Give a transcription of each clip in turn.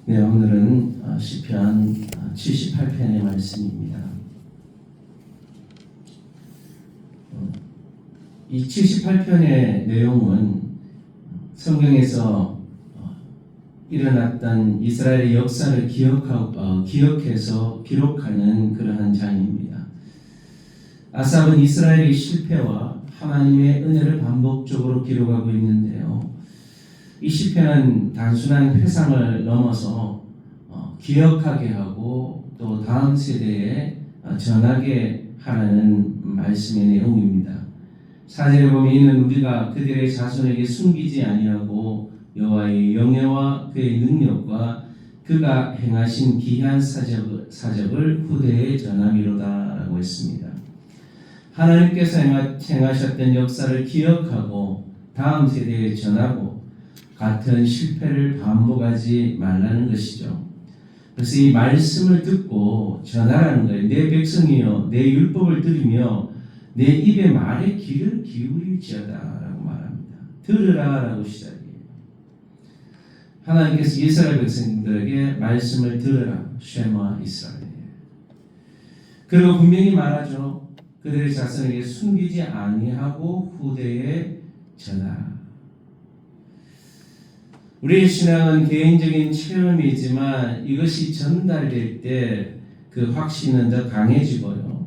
네, 오늘은 시편 78편의 말씀입니다. 이 78편의 내용은 성경에서 일어났던 이스라엘의 역사를 기억해서 기록하는 그러한 장입니다. 아삽은 이스라엘의 실패와 하나님의 은혜를 반복적으로 기록하고 있는데요. 이 시편은 단순한 회상을 넘어서 기억하게 하고 또 다음 세대에 전하게 하라는 말씀의 내용입니다. 4절에 보면 이는 우리가 그들의 자손에게 숨기지 아니하고 여호와의 영예와 그의 능력과 그가 행하신 기이한 사적을 후대에 전함이로다라고 했습니다. 하나님께서 행하셨던 역사를 기억하고 다음 세대에 전하고 같은 실패를 반복하지 말라는 것이죠. 그래서 이 말씀을 듣고 전하라는 거예요. 내 백성이여 내 율법을 들으며 내 입의 말에 귀를 기울일지어다 라고 말합니다. 들으라 라고 시작해요. 하나님께서 이스라엘 백성들에게 말씀을 들으라. 쉐마 이스라엘. 그리고 분명히 말하죠. 그들의 자손에게 숨기지 아니하고 후대에 전하라. 우리의 신앙은 개인적인 체험이지만 이것이 전달될 때 그 확신은 더 강해지고요.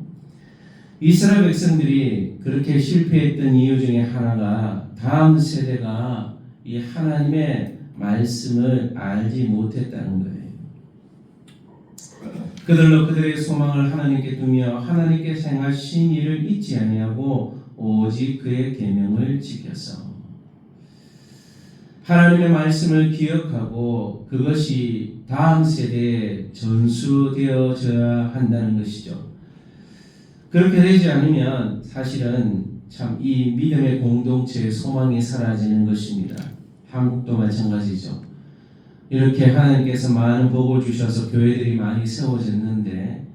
이스라엘 백성들이 그렇게 실패했던 이유 중에 하나가 다음 세대가 이 하나님의 말씀을 알지 못했다는 거예요. 그들로 그들의 소망을 하나님께 두며 하나님께서 행하신 일을 잊지 아니하고 오직 그의 계명을 지켜서 하나님의 말씀을 기억하고 그것이 다음 세대에 전수되어져야 한다는 것이죠. 그렇게 되지 않으면 사실은 참 이 믿음의 공동체의 소망이 사라지는 것입니다. 한국도 마찬가지죠. 이렇게 하나님께서 많은 복을 주셔서 교회들이 많이 세워졌는데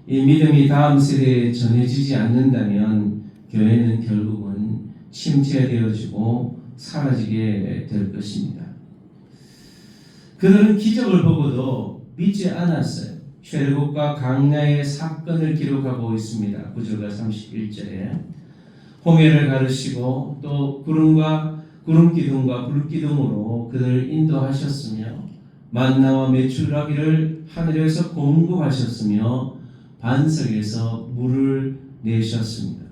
이 믿음이 다음 세대에 전해지지 않는다면 교회는 결국은 침체되어지고 사라지게 될 것입니다. 그들은 기적을 보고도 믿지 않았어요. 출애굽과 광야의 사건을 기록하고 있습니다. 9절과 31절에 홍해를 가르시고 또 구름 기둥과 불 기둥으로 그들을 인도하셨으며 만나와 메추라기를 하늘에서 공급하셨으며 반석에서 물을 내셨습니다.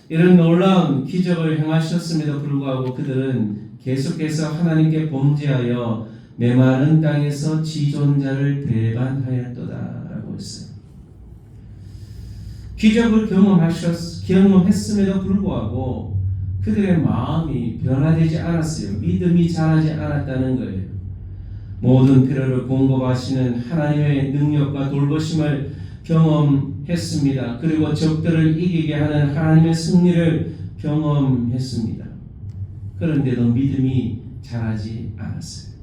이런 놀라운 기적을 행하셨음에도 불구하고 그들은 계속해서 하나님께 범죄하여 메마른 땅에서 지존자를 배반하였도다라고 했어요. 기적을 경험했음에도 불구하고 그들의 마음이 변화되지 않았어요. 믿음이 자라지 않았다는 거예요. 모든 필요를 공급하시는 하나님의 능력과 돌보심을 경험했습니다. 그리고 적들을 이기게 하는 하나님의 승리를 경험했습니다. 그런데도 믿음이 자라지 않았어요.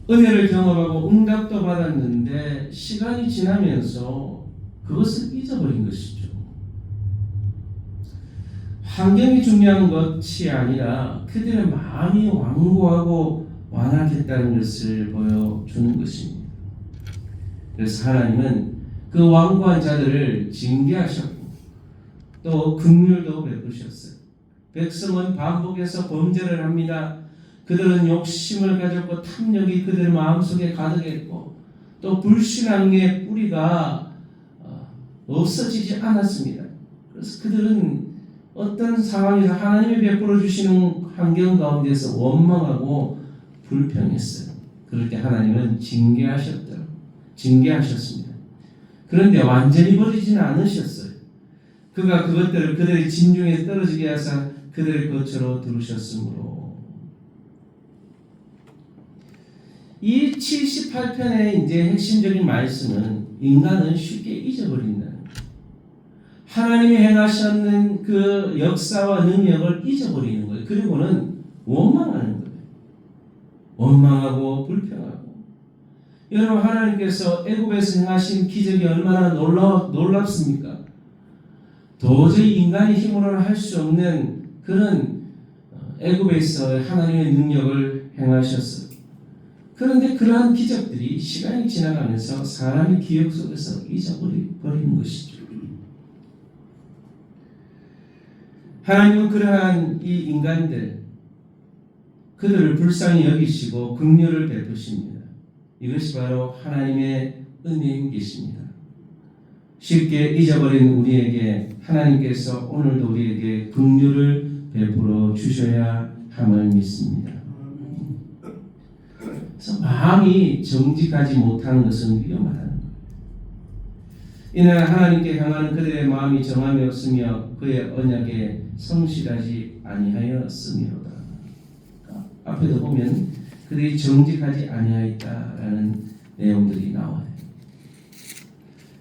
은혜를 경험하고 응답도 받았는데 시간이 지나면서 그것을 잊어버린 것이죠. 환경이 중요한 것이 아니라 그들의 마음이 완고하고 완악했다는 것을 보여주는 것입니다. 그래서 하나님은 그 완고한 자들을 징계하셨고 또 긍휼도 베푸셨어요. 백성은 반복해서 범죄를 합니다. 그들은 욕심을 가졌고 탐욕이 그들 마음속에 가득했고 또 불신앙의 뿌리가 없어지지 않았습니다. 그래서 그들은 어떤 상황에서 하나님이 베풀어 주시는 환경 가운데서 원망하고 불평했어요. 그럴 때 하나님은 징계하셨습니다. 그런데 완전히 버리지는 않으셨어요. 그가 그것들을 그들의 진중에 떨어지게 하사 그들의 거처로 두르셨으므로 이 78편의 이제 핵심적인 말씀은 인간은 쉽게 잊어버린다는 거예요. 하나님이 행하셨는 그 역사와 능력을 잊어버리는 거예요. 그리고는 원망하는 거예요. 원망하고 불평하고. 여러분 하나님께서 애굽에서 행하신 기적이 얼마나 놀랍습니까? 도저히 인간의 힘으로는 할 수 없는 그런 애굽에서 하나님의 능력을 행하셨어요. 그런데 그러한 기적들이 시간이 지나가면서 사람의 기억 속에서 잊어버리는 것이죠. 하나님은 그러한 이 인간들, 그들을 불쌍히 여기시고 긍휼을 베푸십니다. 이것이 바로 하나님의 은혜인 것입니다. 쉽게 잊어버린 우리에게 하나님께서 오늘도 우리에게 긍휼을 베풀어 주셔야 함을 믿습니다. 그래서 마음이 정직하지 못하는 것은 위험하다는 거예요. 이는 하나님께 향하는 그들의 마음이 정함이었으며 그의 언약에 성실하지 아니하였으므로다. 그러니까 앞에도 보면 그들이 정직하지 아니하였다라는 내용들이 나와요.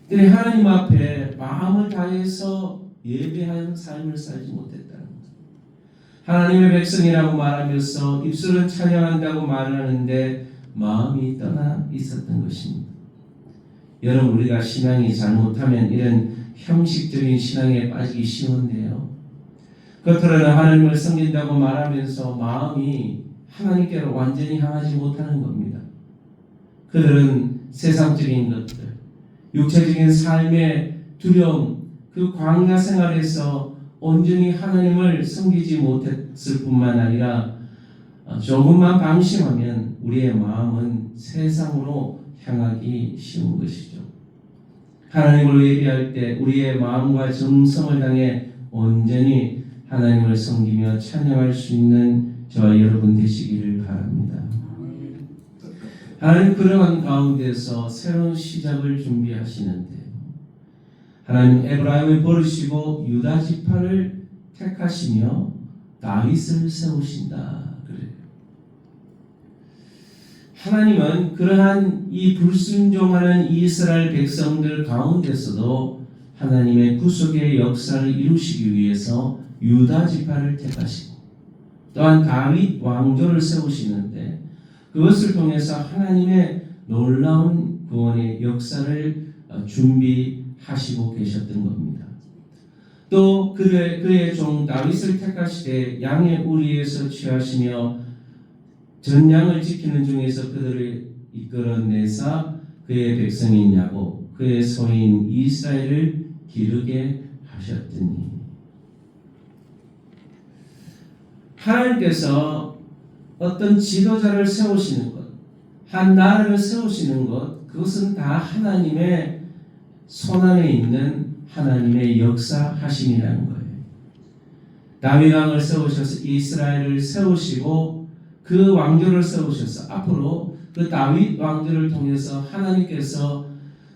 그들이 하나님 앞에 마음을 다해서 예배하는 삶을 살지 못했다는 거예요. 하나님의 백성이라고 말하면서 입술은 찬양한다고 말하는데 마음이 떠나 있었던 것입니다. 여러분, 우리가 신앙이 잘못하면 이런 형식적인 신앙에 빠지기 쉬운데요. 겉으로는 하나님을 섬긴다고 말하면서 마음이 하나님께로 완전히 향하지 못하는 겁니다. 그들은 세상적인 것들, 육체적인 삶의 두려움, 그 광야 생활에서 온전히 하나님을 섬기지 못했을 뿐만 아니라 조금만 방심하면 우리의 마음은 세상으로 향하기 쉬운 것이죠. 하나님을 예배할 때 우리의 마음과 정성을 당해 온전히 하나님을 섬기며 찬양할 수 있는 저와 여러분 되시기를 바랍니다. 하나님 그러한 가운데서 새로운 시작을 준비하시는데 하나님 에브라임을 버리시고 유다 지파를 택하시며 다윗을 세우신다 그래요. 하나님은 그러한 이 불순종하는 이스라엘 백성들 가운데서도 하나님의 구속의 역사를 이루시기 위해서 유다 지파를 택하시고 또한 다윗 왕조를 세우시는데 그것을 통해서 하나님의 놀라운 구원의 역사를 준비하시고 계셨던 겁니다. 또 그의 종 다윗을 택하시되 양의 우리에서 취하시며 전양을 지키는 중에서 그들을 이끌어내사 그의 백성인 야곱 그의 소인 이스라엘을 기르게 하셨더니 하나님께서 어떤 지도자를 세우시는 것, 한 나라를 세우시는 것, 그것은 다 하나님의 손안에 있는 하나님의 역사하심이라는 거예요. 다윗 왕을 세우셔서 이스라엘을 세우시고 그 왕조를 세우셔서 앞으로 그 다윗 왕조를 통해서 하나님께서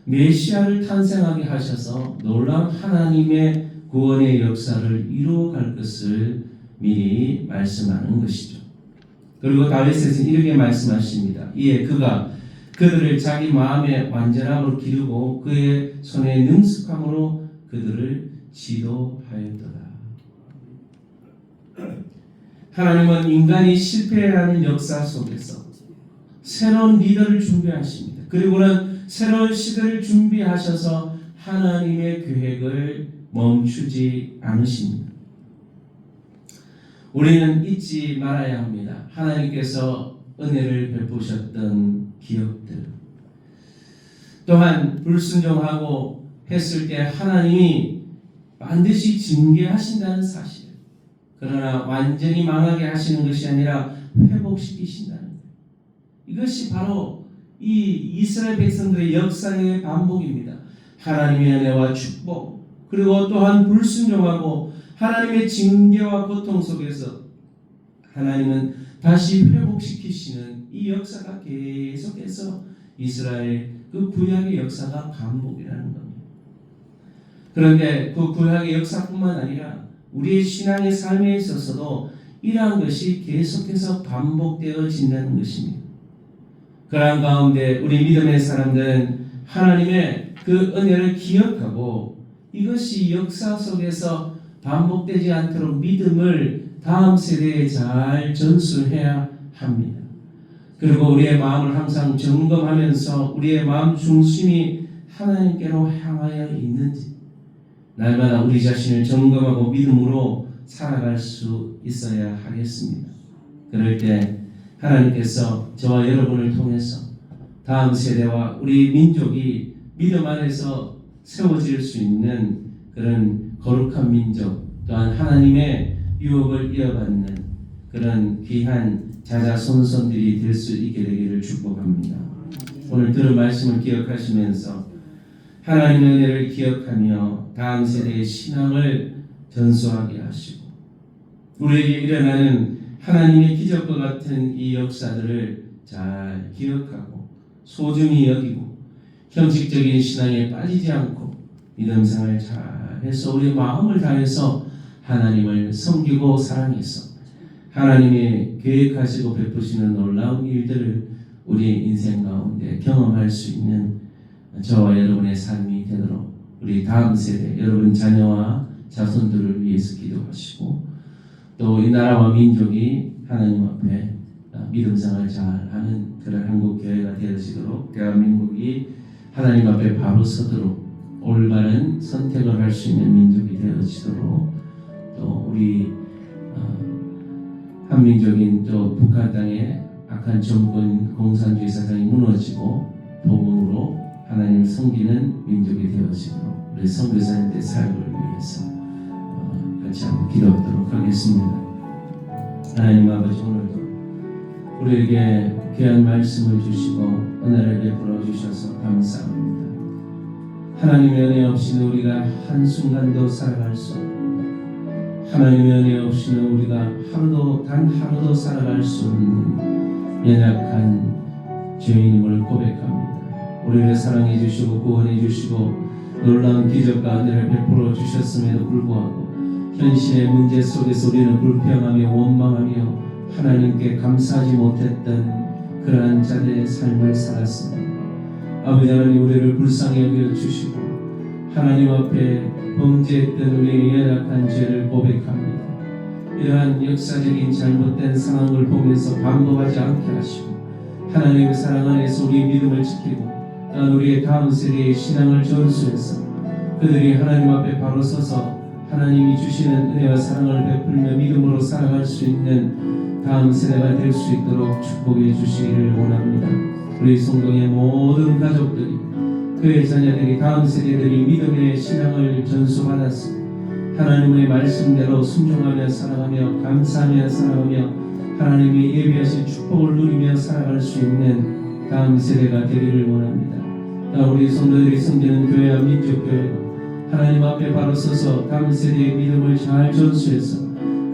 메시아를 탄생하게 하셔서 놀라운 하나님의 구원의 역사를 이루어갈 것을 미리 말씀하는 것이죠. 그리고 다윗에서는 이렇게 말씀하십니다. 이에 그가 그들을 자기 마음의 완전함으로 기르고 그의 손의 능숙함으로 그들을 지도하였더라. 하나님은 인간이 실패하는 역사 속에서 새로운 리더를 준비하십니다. 그리고는 새로운 시대를 준비하셔서 하나님의 계획을 멈추지 않으십니다. 우리는 잊지 말아야 합니다. 하나님께서 은혜를 베푸셨던 기억들. 또한 불순종하고 했을 때 하나님이 반드시 징계하신다는 사실. 그러나 완전히 망하게 하시는 것이 아니라 회복시키신다는 것. 이것이 바로 이 이스라엘 백성들의 역사의 반복입니다. 하나님의 은혜와 축복, 그리고 또한 불순종하고 하나님의 징계와 고통 속에서 하나님은 다시 회복시키시는 이 역사가 계속해서 이스라엘 그 구약의 역사가 반복이라는 겁니다. 그런데 그 구약의 역사뿐만 아니라 우리의 신앙의 삶에 있어서도 이러한 것이 계속해서 반복되어진다는 것입니다. 그러한 가운데 우리 믿음의 사람들은 하나님의 그 은혜를 기억하고 이것이 역사 속에서 반복되지 않도록 믿음을 다음 세대에 잘 전수해야 합니다. 그리고 우리의 마음을 항상 점검하면서 우리의 마음 중심이 하나님께로 향하여 있는지 날마다 우리 자신을 점검하고 믿음으로 살아갈 수 있어야 하겠습니다. 그럴 때 하나님께서 저와 여러분을 통해서 다음 세대와 우리 민족이 믿음 안에서 세워질 수 있는 그런 거룩한 민족, 또한 하나님의 유업을 이어받는 그런 귀한 자자손손들이 될 수 있게 되기를 축복합니다. 오늘 들은 말씀을 기억하시면서 하나님의 은혜를 기억하며 다음 세대의 신앙을 전수하게 하시고 우리에게 일어나는 하나님의 기적과 같은 이 역사들을 잘 기억하고 소중히 여기고 형식적인 신앙에 빠지지 않고 믿음생활 잘해서 우리 마음을 다해서 하나님을 섬기고 사랑해서 하나님이 계획하시고 베푸시는 놀라운 일들을 우리의 인생 가운데 경험할 수 있는 저와 여러분의 삶이 되도록 우리 다음 세대 여러분 자녀와 자손들을 위해서 기도하시고 또 이 나라와 민족이 하나님 앞에 믿음생활 잘하는 그런 한국교회가 되어지도록 대한민국이 하나님 앞에 바로 서도록 올바른 선택을 할 수 있는 민족이 되어지도록 또 우리 한민족인 또 북한 땅의 악한 정권 공산주의 사상이 무너지고 복음으로 하나님을 섬기는 민족이 되어지도록 우리 선교사님들의 삶을 위해서 같이 한번 기도하도록 하겠습니다. 하나님 아버지, 오늘도 우리에게 귀한 말씀을 주시고 은혜를 베풀어 주셔서 감사합니다. 하나님의 은혜 없이는 우리가 한순간도 살아갈 수 없고 하나님의 은혜 없이는 우리가 단 하루도 살아갈 수 없는 연약한 죄인임을 고백합니다. 우리를 사랑해 주시고 구원해 주시고 놀라운 기적과 은혜를 베풀어 주셨음에도 불구하고 현실의 문제 속에서 우리는 불평하며 원망하며 하나님께 감사하지 못했던 그러한 자들의 삶을 살았습니다. 아버지 하나님, 우리를 불쌍히 여겨 주시고 하나님 앞에 범죄했던 우리의 연약한 죄를 고백합니다. 이러한 역사적인 잘못된 상황을 보면서 반복하지 않게 하시고 하나님의 사랑 안에서 우리의 믿음을 지키고 또한 우리의 다음 세대의 신앙을 전수해서 그들이 하나님 앞에 바로 서서 하나님이 주시는 은혜와 사랑을 베풀며 믿음으로 살아갈 수 있는 다음 세대가 될 수 있도록 축복해 주시기를 원합니다. 우리 성도의 모든 가족들이, 그의 자녀들이, 다음 세대들이 믿음의 신앙을 전수받아서 하나님의 말씀대로 순종하며 살아가며 감사하며 살아가며 하나님이 예비하신 축복을 누리며 살아갈 수 있는 다음 세대가 되기를 원합니다. 우리 성도들이 섬기는 교회와 민족교회가 하나님 앞에 바로 서서 다음 세대의 믿음을 잘 전수해서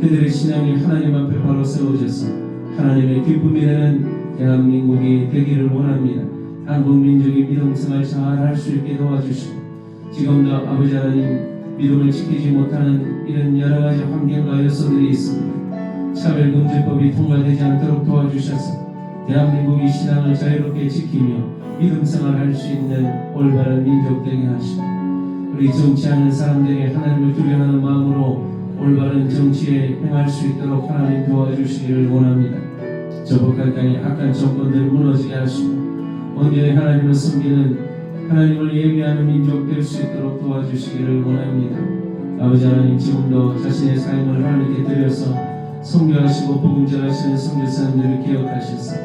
그들의 신앙이 하나님 앞에 바로 세워져서 하나님의 기쁨이 되는 대한민국이 되기를 원합니다. 한국 민족이 믿음생활 잘 할 수 있게 도와주시고 지금도 아버지 하나님 믿음을 지키지 못하는 이런 여러 가지 환경과 요소들이 있습니다. 차별금지법이 통과되지 않도록 도와주셔서 대한민국이 신앙을 자유롭게 지키며 믿음생활 할 수 있는 올바른 민족 되게 하시고 우리 정치하는 사람들에게 하나님을 두려워하는 마음으로 올바른 정치에 행할 수 있도록 하나님 도와주시기를 원합니다. 저 북한 땅의 악한 정권들 무너지게 하시고 온전히 하나님을 섬기는 하나님을 예비하는 민족 될 수 있도록 도와주시기를 원합니다. 아버지 하나님, 지금도 자신의 삶을 하나님께 드려서 선교하시고 복음 전하시는 선교사님들을 기억하셔서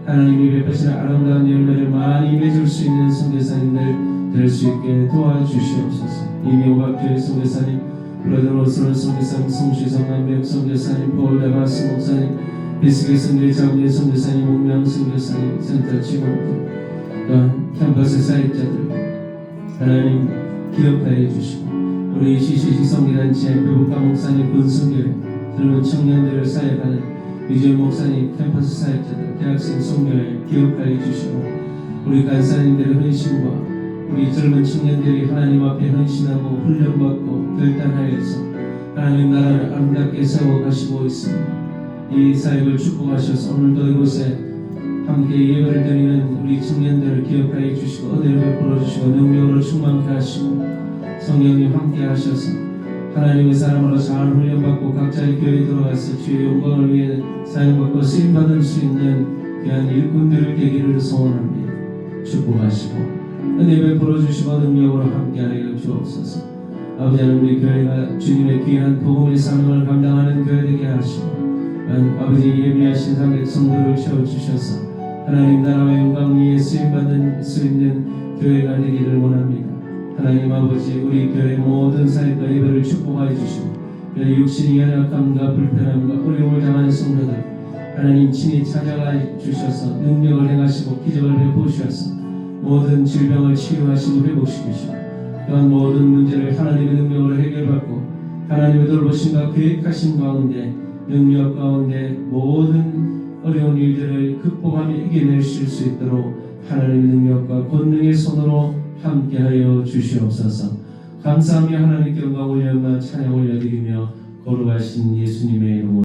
하나님이 베푸시는 아름다운 열매를 많이 맺을 수 있는 선교사님들 될 수 있게 도와주시옵소서. 이미 오각교회 선교사님, 브라더로스는 선교사님, 성시성 남백 선교사님, 폴레바스 목사님, 비스게 선교회 장로회 선교사님, 운명 선교사님, 센터 직원들, 또한 캠퍼스 사역자들 하나님 기억하여 주시고 우리 CCC 성기단체 배북가 목사님, 군성교회 젊은 청년들을 사역하는 유지현 목사님, 캠퍼스 사역자들, 대학생 성교회 기억하여 주시고 우리 간사님들의 헌신과 우리 젊은 청년들이 하나님 앞에 헌신하고 훈련받고 결단하여서 하나님 나라를 아름답게 세워가시고 있습니다. 이 사역을 축복하셔서 오늘도 이곳에 함께 예배를 드리는 우리 청년들을 기억하여 주시고 은혜를 베풀어 주시고 능력으로 충만케 하시고 성령님 함께 하셔서 하나님의 사람으로 잘 훈련받고 각자의 교회에 들어가서 주의 영광을 위해 사용받고 쓰임받을 수 있는 귀한 일꾼들을 되기를 소원합니다. 축복하시고 은혜 베풀어 주시고 능력으로 함께하여 주옵소서. 아버지 하나님, 우리 교회가 주님의 귀한 복음의 사명을 감당하는 교회 되게 하시고, 아버지 예비하신 상객 성도를 채워주셔서 하나님 나라와 영광 위에 쓰임받는 교회가 되기를 원합니다. 하나님 아버지, 우리 교회 모든 사역과 예배를 축복하여 주시고, 육신의 연약함과 불편함과 어려움을 당하는 성도들 하나님 친히 찾아가 주셔서 능력을 행하시고 기적을 베푸셔서 모든 질병을 치유하시고 회복시키시고, 또한 모든 문제를 하나님의 능력으로 해결받고 하나님의 돌보심과 계획하신 가운데, 능력 가운데 모든 어려운 일들을 극복하며 이겨내실 수 있도록 하나님의 능력과 권능의 손으로 함께하여 주시옵소서. 감사하며 하나님께 영광 올려마 찬양 올려드리며 거룩하신 예수님의 이름으로